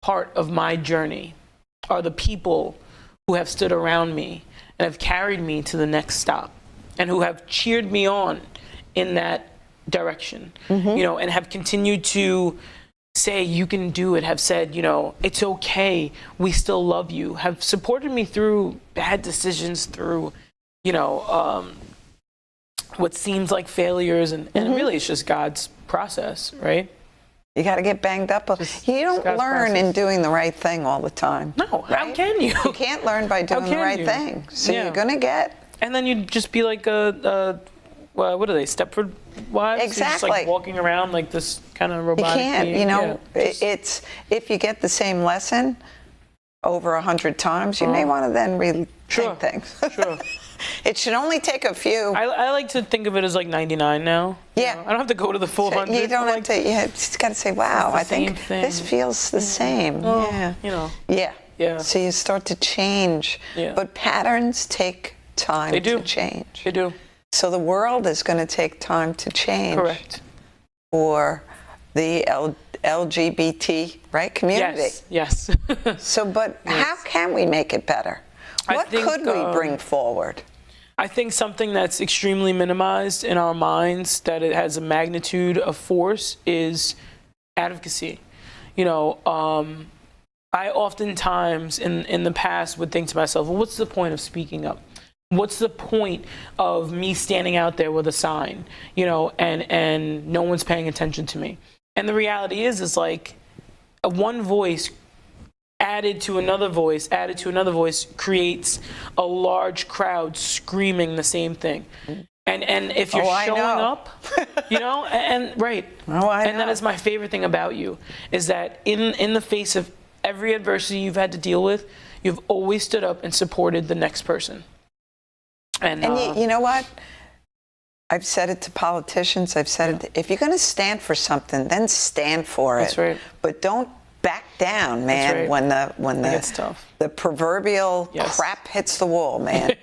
part of my journey are the people who have stood around me and have carried me to the next stop and who have cheered me on in that direction, you know, and have continued to say, you can do it, have said, you know, it's okay, we still love you, have supported me through bad decisions, through, you know, what seems like failures, and really it's just God's process, right? You got to get banged up. You don't learn in doing the right thing all the time. No, right? How can you? You can't learn by doing the right thing. So you're going to get. And then you'd just be like what are they, Stepford Wives? Exactly. You're just like walking around like this kind of robotic. You can't, you know, it's, if you get the same lesson over 100 times, you may want to then rethink Sure. things. Sure. It should only take a few. I like to think of it as like 99 now. Yeah. I don't have to go to the full 100. You don't have like, to. You just got to say, "Wow, the I think same thing. this feels the same." Oh, Yeah. you know. Yeah. Yeah. So you start to change. Yeah. But patterns take time They do. to change. They do. So the world is going to take time to change. Correct. For the LGBT, right, community. Yes. Yes. So, but how can we make it better? I What think, could we bring forward? I think something that's extremely minimized in our minds, that it has a magnitude of force, is advocacy. You know, I oftentimes in the past would think to myself, well, what's the point of speaking up? What's the point of me standing out there with a sign, you know, and no one's paying attention to me? And the reality is like one voice added to another voice creates a large crowd screaming the same thing. And if you're showing up, you know, and right. Oh, I and know. that is my favorite thing about you, is that in the face of every adversity you've had to deal with, you've always stood up and supported the next person. And you know what? I've said it to politicians. I've said it. If you're going to stand for something, then stand for it. That's right. But don't back down, man. right. When gets tough. the proverbial Yes. crap hits the wall, man.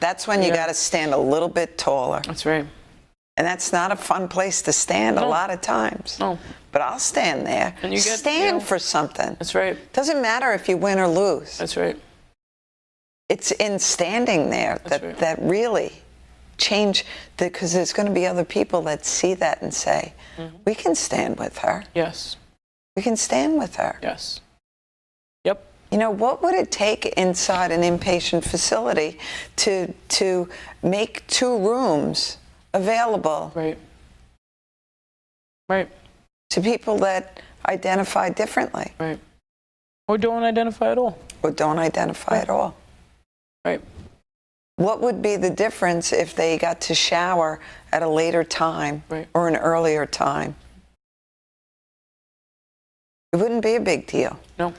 That's when you got to stand a little bit taller. That's right. And that's not a fun place to stand a No. lot of times. No. But I'll stand there. And you get, stand you know, for something. That's right. Doesn't matter if you win or lose. That's right. It's in standing there That's right. that really change, because there's going to be other people that see that and say, we can stand with her. Yes. We can stand with her. Yes. Yep. You know, what would it take inside an inpatient facility to make 2 rooms available Right. Right. to people that identify differently Right. Or don't identify at all. or don't identify at all? Right. What would be the difference if they got to shower at a later time Right. or an earlier time? It wouldn't be a big deal. No.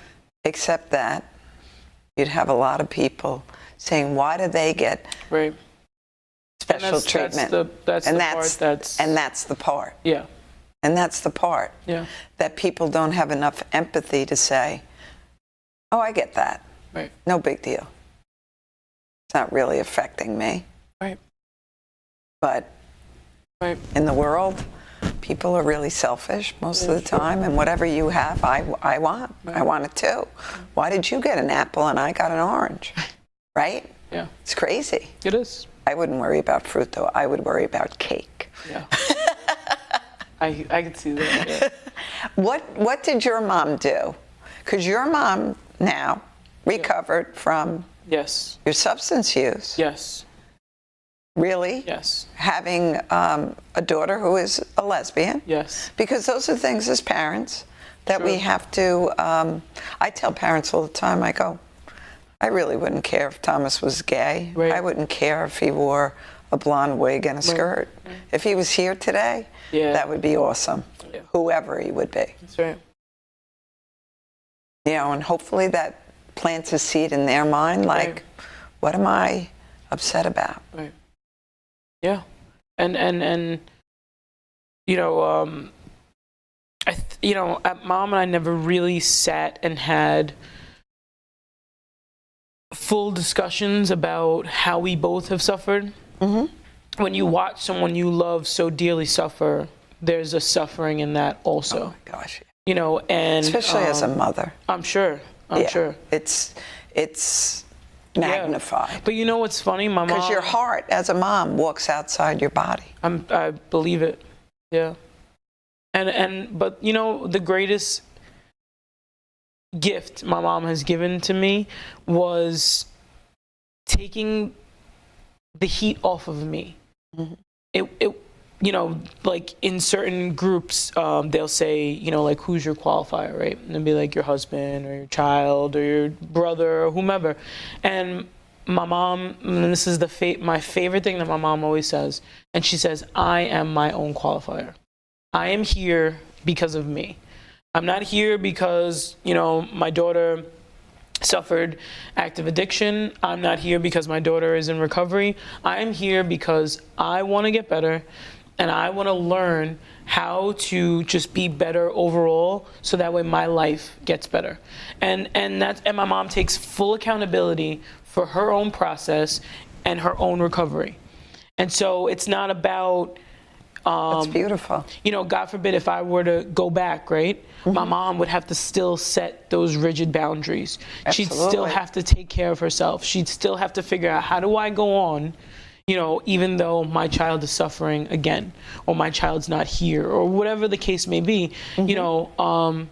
Except that you'd have a lot of people saying, why do they get Right. special treatment? That's and the that's part that's. and that's the part. Yeah. And that's the part Yeah. that people don't have enough empathy to say, oh, I get that. Right. No big deal. It's not really affecting me. Right. But Right. in the world, people are really selfish most of the time, and whatever you have, I want. I want it too. Why did you get an apple and I got an orange? Right? Yeah. It's crazy. It is. I wouldn't worry about fruit, though. I would worry about cake. Yeah. I could see that. Yeah. What did your mom do? Because your mom now recovered from Yes. your substance use. Yes. Really? Yes. Having a daughter who is a lesbian. Yes. Because those are things as parents that we True. have to, I tell parents all the time, I go, I really wouldn't care if Thomas was gay. Right. I wouldn't care if he wore a blonde wig and a skirt. If he was here today, Yeah. that would be awesome, Yeah. whoever he would be. That's right. You know, and hopefully that plants a seed in their mind, like, Right. what am I upset about? Right. Yeah. And you know, Mom and I never really sat and had full discussions about how we both have suffered. Mm-hmm. When you watch someone you love so dearly suffer, there's a suffering in that also. Oh my gosh. You know, and Especially as a mother. I'm sure. I'm Yeah. sure. It's Yeah. magnified. But you know what's funny? My mom. Because your heart as a mom walks outside your body. I believe it. Yeah. But you know, the greatest gift my mom has given to me was taking the heat off of me. Mm-hmm. It you know, like in certain groups, they'll say, you know, like, who's your qualifier, right? And they'll be like your husband or your child or your brother or whomever. And my mom, and this is my favorite thing that my mom always says, and she says, I am my own qualifier. I am here because of me. I'm not here because, you know, my daughter suffered active addiction. I'm not here because my daughter is in recovery. I am here because I want to get better, and I want to learn how to just be better overall, so that way my life gets better. And my mom takes full accountability for her own process and her own recovery. And so it's not about, That's beautiful. you know, God forbid if I were to go back, right? My mom would have to still set those rigid boundaries. She'd still Absolutely. have to take care of herself. She'd still have to figure out, how do I go on, you know, even though my child is suffering again, or my child's not here, or whatever the case may be, you know,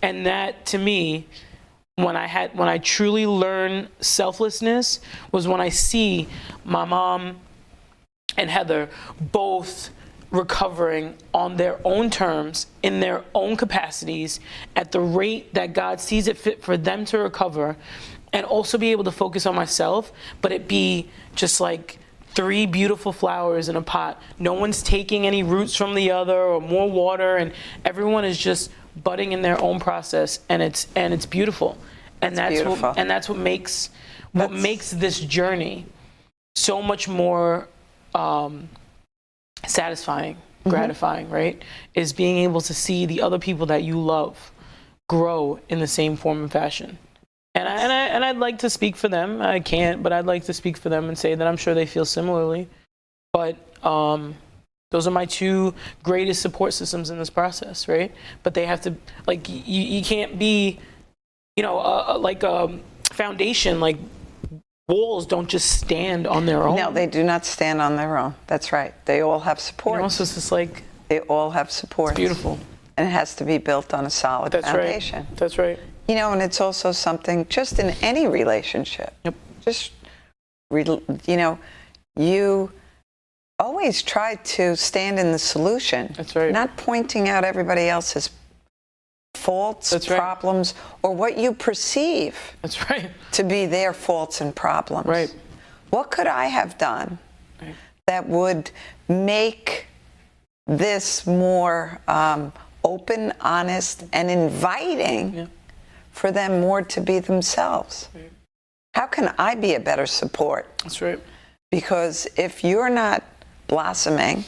and that to me, when I truly learn selflessness, was when I see my mom and Heather both recovering on their own terms, in their own capacities, at the rate that God sees it fit for them to recover, and also be able to focus on myself, but it be just like 3 beautiful flowers in a pot. No one's taking any roots from the other or more water, and everyone is just budding in their own process, and it's beautiful. And That's beautiful. that's what makes this journey so much more satisfying, gratifying, right? Is being able to see the other people that you love grow in the same form and fashion. And I'd like to speak for them. I can't, but I'd like to speak for them and say that I'm sure they feel similarly. But those are my 2 greatest support systems in this process, right? But they have to, like, you can't be, you know, like a foundation, like walls don't just stand on their own. No, they do not stand on their own. That's right. They all have support. You know, so it's just like, They all have support. it's beautiful. And it has to be built on a solid That's foundation. right. That's right. You know, and it's also something just in any relationship. Yep. Just, you know, you always try to stand in the solution. That's right. Not pointing out everybody else's faults, That's right. problems, or what you perceive That's right. to be their faults and problems. Right. What could I have done Right. that would make this more open, honest, and inviting Yeah. for them more to be themselves? Right. How can I be a better support? That's right. Because if you're not blossoming,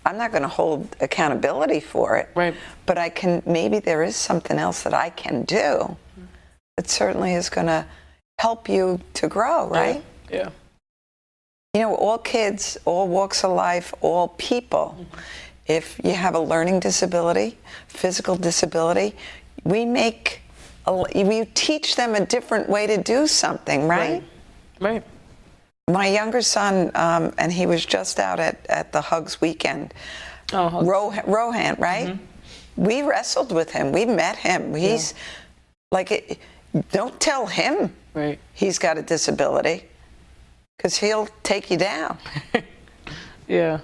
I'm not going to hold accountability for it. Right. But I can, maybe there is something else that I can do that certainly is going to help you to grow, right? Yeah. You know, all kids, all walks of life, all people, if you have a learning disability, physical disability, we teach them a different way to do something, right? Right. My younger son, and he was just out at the Hugs weekend, Oh, Hugs. Rohan, right? We wrestled with him. We met him. He's like, don't tell him Right. he's got a disability, because he'll take you down. Yeah.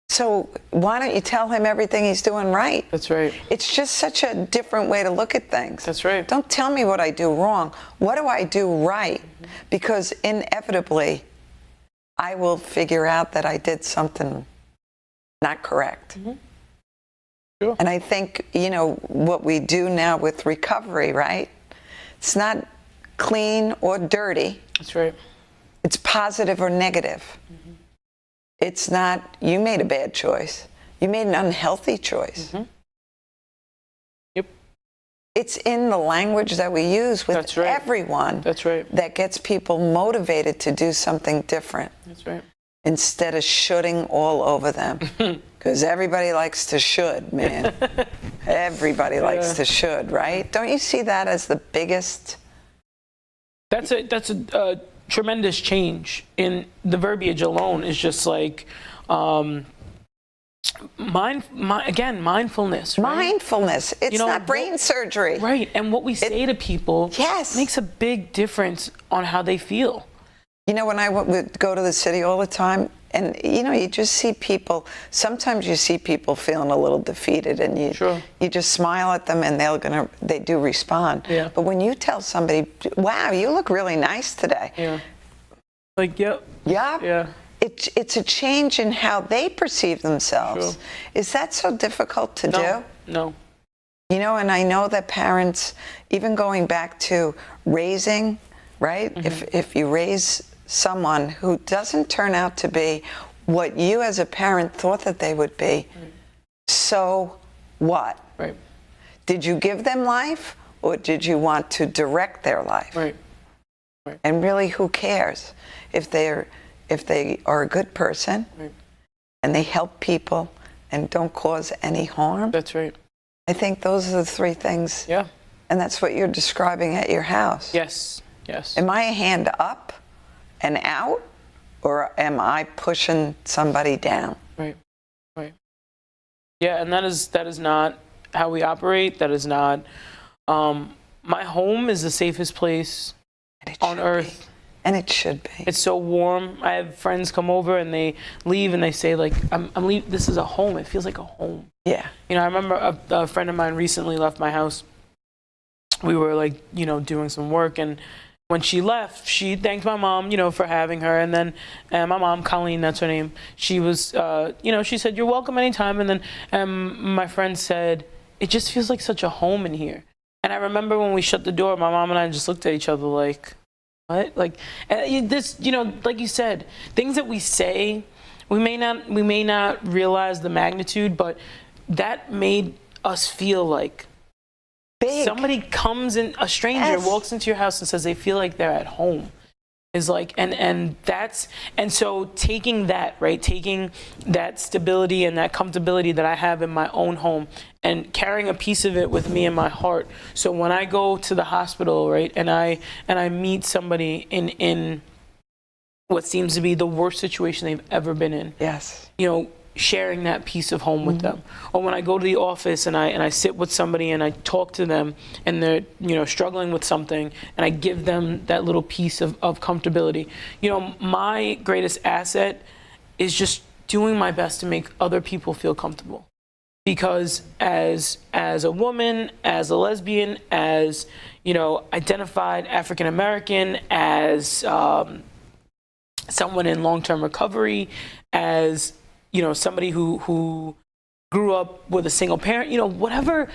So why don't you tell him everything he's doing right? That's right. It's just such a different way to look at things. That's right. Don't tell me what I do wrong. What do I do right? Because inevitably, I will figure out that I did something not correct. Sure. And I think, you know, what we do now with recovery, right? It's not clean or dirty. That's right. It's positive or negative. It's not, you made a bad choice. You made an unhealthy choice. Yep. It's in the language that we use with That's right. everyone That's right. that gets people motivated to do something different That's right. instead of shoulding all over them. Because everybody likes to should, man. Everybody likes to should, right? Don't you see that as the biggest? That's a tremendous change in the verbiage alone. Is just like mindfulness. Right? Mindfulness. It's You know, not brain surgery. Right. And what we say to people Yes. makes a big difference on how they feel. You know, when I would go to the city all the time, and, you know, you just see people, sometimes you see people feeling a little defeated, and you just smile at them, and they do respond. Yeah. But when you tell somebody, wow, you look really nice today. Yeah. Like, yep. Yeah. Yeah. It's a change in how they perceive themselves. Sure. Is that so difficult to do? No. You know, and I know that parents, even going back to raising, right? If you raise someone who doesn't turn out to be what you as a parent thought that they would be, so what? Right. Did you give them life, or did you want to direct their life? Right. And really, who cares if they are a good person Right. and they help people and don't cause any harm? That's right. I think those are the three things. Yeah. And that's what you're describing at your house. Yes. Yes. Am I a hand up and out, or am I pushing somebody down? Right. Right. Yeah, and that is not how we operate. That is not. My home is the safest place on earth. And it should be. It's so warm. I have friends come over and they leave and they say, like, I'm leaving. This is a home. It feels like a home. Yeah. You know, I remember a friend of mine recently left my house. We were, like, you know, doing some work, and when she left, she thanked my mom, you know, for having her. And then my mom, Colleen, that's her name, she was, you know, she said, "You're welcome anytime." And then my friend said, "It just feels like such a home in here." And I remember when we shut the door, my mom and I just looked at each other like, what? Like, this, you know, like you said, things that we say, we may not realize the magnitude, but that made us feel like Big. somebody comes in, a stranger Yes. walks into your house and says they feel like they're at home. Is like, and so taking that, right, taking that stability and that comfortability that I have in my own home and carrying a piece of it with me in my heart. So when I go to the hospital, right, and I meet somebody in what seems to be the worst situation they've ever been in, Yes. you know, sharing that piece of home with them. Or when I go to the office and I sit with somebody and I talk to them and they're, you know, struggling with something, and I give them that little piece of comfortability. You know, my greatest asset is just doing my best to make other people feel comfortable. Because as a woman, as a lesbian, as, you know, identified African American, as someone in long-term recovery, as, you know, somebody who grew up with a single parent, you know, whatever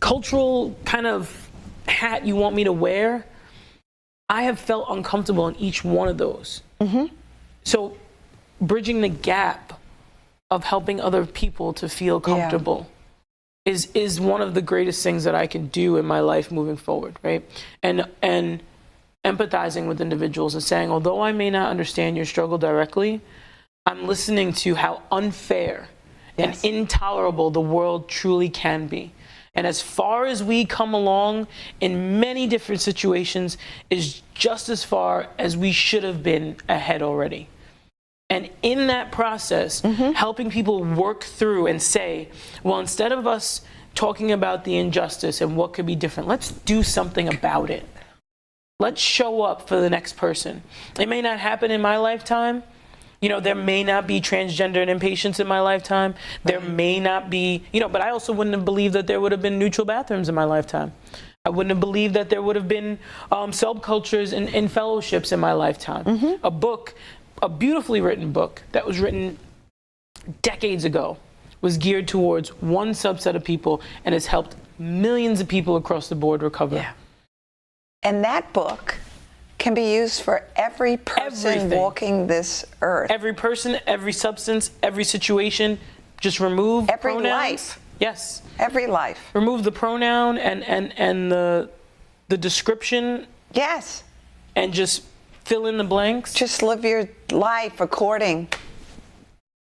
cultural kind of hat you want me to wear, I have felt uncomfortable in each one of those. So bridging the gap of helping other people to feel comfortable is one of the greatest things that I can do in my life moving forward, right? And empathizing with individuals and saying, although I may not understand your struggle directly, I'm listening to how unfair and intolerable the world truly can be. And as far as we come along in many different situations is just as far as we should have been ahead already. And in that process, helping people work through and say, well, instead of us talking about the injustice and what could be different, let's do something about it. Let's show up for the next person. It may not happen in my lifetime. You know, there may not be transgender inpatients in my lifetime. There may not be, you know, but I also wouldn't have believed that there would have been neutral bathrooms in my lifetime. I wouldn't have believed that there would have been subcultures and fellowships in my lifetime. A book, a beautifully written book that was written decades ago, was geared towards one subset of people and has helped millions of people across the board recover. Yeah. And that book can be used for every person Everything. walking this earth. Every person, every substance, every situation, just remove Every pronouns. life. Yes. Every life. Remove the pronoun and the description Yes. and just fill in the blanks. Just live your life according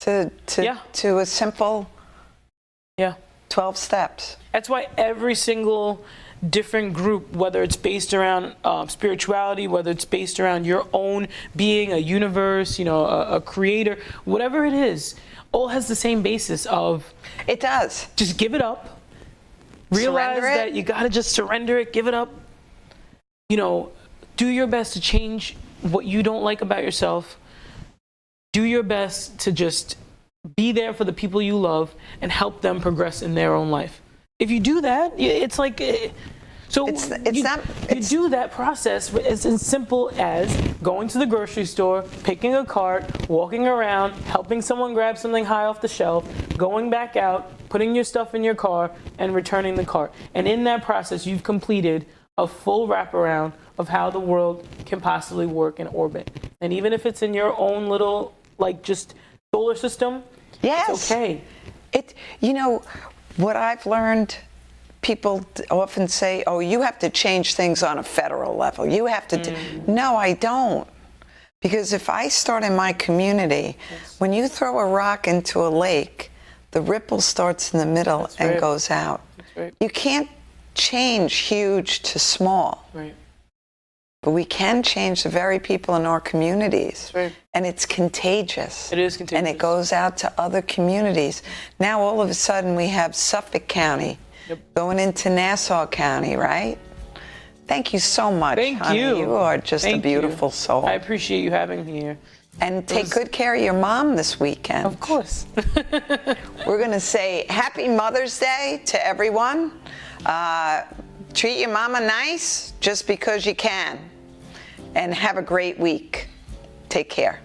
to a simple Yeah. 12 steps. That's why every single different group, whether it's based around spirituality, whether it's based around your own being, a universe, you know, a creator, whatever it is, all has the same basis of It does. just give it up. Realize Surrender it. that you got to just surrender it, give it up. You know, do your best to change what you don't like about yourself. Do your best to just be there for the people you love and help them progress in their own life. If you do that, it's like So you do that process as simple as going to the grocery store, picking a cart, walking around, helping someone grab something high off the shelf, going back out, putting your stuff in your car, and returning the cart. And in that process, you've completed a full wraparound of how the world can possibly work in orbit. And even if it's in your own little, like, just solar system, it's okay. What I've learned, people often say, oh, you have to change things on a federal level. You have to. No, I don't. Because if I start in my community, when you throw a rock into a lake, the ripple starts in the middle and goes out. You can't change huge to small. But we can change the very people in our communities. And it's contagious. It is contagious. And it goes out to other communities. Now all of a sudden we have Suffolk County going into Nassau County, right? Thank you so much, honey. You are just a beautiful soul. I appreciate you having me here. And take good care of your mom this weekend. Of course. We're going to say Happy Mother's Day to everyone. Treat your mama nice just because you can. And have a great week. Take care.